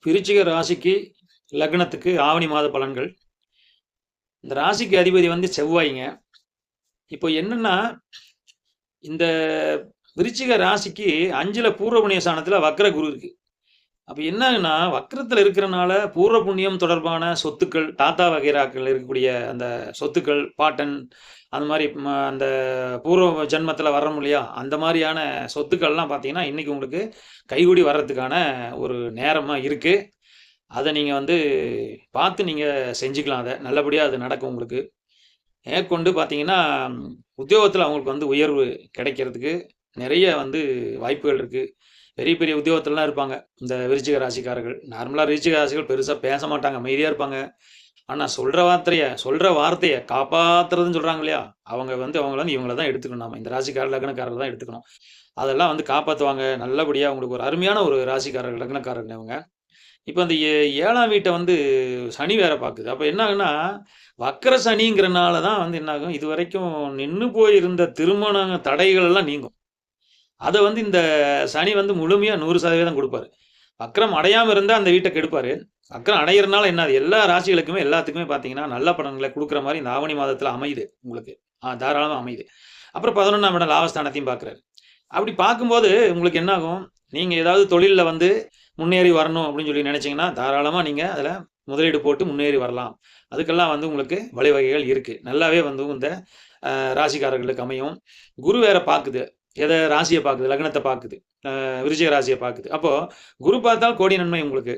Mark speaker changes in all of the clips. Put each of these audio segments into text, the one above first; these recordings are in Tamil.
Speaker 1: விருச்சிக ராசிக்கு லக்னத்துக்கு ஆவணி மாத பலன்கள். இந்த ராசிக்கு அதிபதி வந்து செவ்வாய்ங்க. இப்போ என்னன்னா, இந்த விருச்சிக ராசிக்கு 5ல பூர்வ புண்ணிய ஸ்தானத்துல வக்ர குரு இருக்கு. அப்ப என்னாகுன்னா, வக்ரத்துல இருக்கிறனால பூர்வ புண்ணியம் தொடர்பான சொத்துக்கள், தாத்தா வகைராக்கள் இருக்கக்கூடிய அந்த சொத்துக்கள், பாட்டன் அந்த மாரி அந்த பூர்வ ஜென்மத்துல வர்றோம் இல்லையா? அந்த மாரியான சொத்துக்கள்லாம் பார்த்தீங்கன்னா, இன்னைக்கு உங்களுக்கு கைகூடி வர்றதுக்கான ஒரு நேரமா இருக்கு. அத நீங்க வந்து பார்த்து நீங்க செஞ்சுக்கலாம் அத. நல்லபடியா அது நடக்கும் உங்களுக்கு. மேற்கொண்டு பார்த்தீங்கன்னா, உத்தியோகத்தில அவங்களுக்கு வந்து உயர்வு கிடைக்கிறதுக்கு நெறைய வந்து வாய்ப்புகள் இருக்கு. பெரிய, பெரிய உத்தியோகத்திலலாம் இருப்பாங்க. இந்த விருச்சிக ராசிக்காரர்கள். நார்மலா விருச்சிக ராசிகள் பெருசா பேச மாட்டாங்க. அமைதியா இருப்பாங்க. ஆனா சொல்ற வார்த்தைய காப்பாத்துறதுன்னு சொல்றாங்க இல்லையா? அவங்கள வந்து இவங்கள தான் எடுத்துக்கணும் நாம. இந்த ராசிக்காரர், லக்னக்காரர் தான் எடுத்துக்கணும். அதெல்லாம் வந்து காப்பாத்துவாங்க. நல்லபடியா உங்களுக்கு ஒரு அருமையான ஒரு ராசிக்காரர்கள், லக்னக்காரங்க அவங்க. இப்ப அந்த 7ஆம் வீட்ட வந்து சனி வேற பாக்குது. அப்ப என்ன ஆகுன்னா, வக்ர சனிங்கிறனால தான் வந்து என்ன ஆகும், இதுவரைக்கும் நின்னு போயிருந்த திருமண தடைகள் எல்லாம் நீங்கும். அத வந்து இந்த சனி வந்து முழுமையா 100% குடுப்பாரு. வக்ரம் அடையாம இருந்தா அந்த வீட்ட கெடுப்பாரு. வக்ரம் அடையறனால என்ன ஆகுது, எல்லா ராசிகளுக்குமே எல்லாத்துக்குமே பாத்தீங்கன்னா, நல்ல பலன்கள குடுக்குற மாரி இந்த ஆவணி மாதத்துல அமையுது உங்களுக்கு. தாராளமா அமையுது. அப்புறம் 11ஆம் இடம் லாபஸ்தானத்தையும் பாக்குறாரு. அப்படி பார்க்கும்போது உங்களுக்கு என்ன ஆகும், நீங்க ஏதாவது தொழில்ல வந்து முன்னேறி வரணும் அப்படின்னு சொல்லி நினைச்சீங்கன்னா, தாராளமா நீங்க அதுல முதலீடு போட்டு முன்னேறி வரலாம். அதுக்கெல்லாம் வந்து உங்களுக்கு வழிவகைகள் இருக்கு. நல்லாவே வந்து இந்த ராசிக்காரர்களுக்கு அமையும். குரு வேற பார்க்குது. ராசிய பார்க்குது, லக்னத்த பார்க்குது. விருச்சிக ராசிய பார்க்குது. அப்போ குரு பார்த்தால் கோடி நன்மை உங்களுக்கு.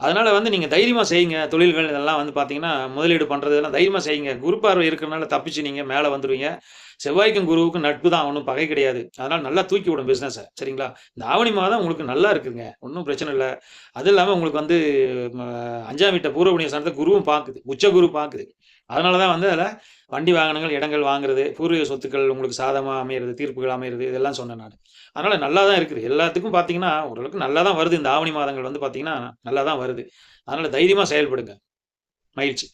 Speaker 1: அதனால வந்து நீங்க தைரியமா செய்யுங்க. தொழில்கள் இதெல்லாம் வந்து பார்த்தீங்கன்னா, முதலீடு பண்றதெல்லாம் தைரியமா செய்யுங்க. குரு பார்வை இருக்கிறனால தப்பிச்சு நீங்க மேல வந்துருவீங்க. செவ்வாய்க்கும் குருவுக்கும் நட்பு தான். ஒண்ணும் பகை கிடையாது. அதனால நல்லா தூக்கி விடும் பிசினஸ. சரிங்களா? இந்த ஆவணி மாதம் உங்களுக்கு நல்லா இருக்குங்க. ஒண்ணும் பிரச்சனை இல்ல. அது இல்லாம உங்களுக்கு வந்து ம 5ஆம் வீட்ட பூர்வ புண்ணிய ஸ்தானத்த குருவும் பார்க்குது. உச்ச குரு பார்க்குது. அதனால தான் வந்து அதுல வண்டி வாகனங்கள், இடங்கள் வாங்குறது, பூர்வீக சொத்துக்கள் உங்களுக்கு சாதகமா அமையறது, தீர்ப்புகள் அமையறது இதெல்லாம் சொன்னேன் நானு. அதனால நல்லா தான் இருக்குது. எல்லாத்துக்கும் பார்த்தீங்கன்னா, ஓரளவுக்கு நல்லா தான் வருது. இந்த ஆவணி மாதங்கள் வந்து பார்த்தீங்கன்னா, நல்லா தான் வருது. அதனால தைரியமா செயல்படுங்க. மகிழ்ச்சி.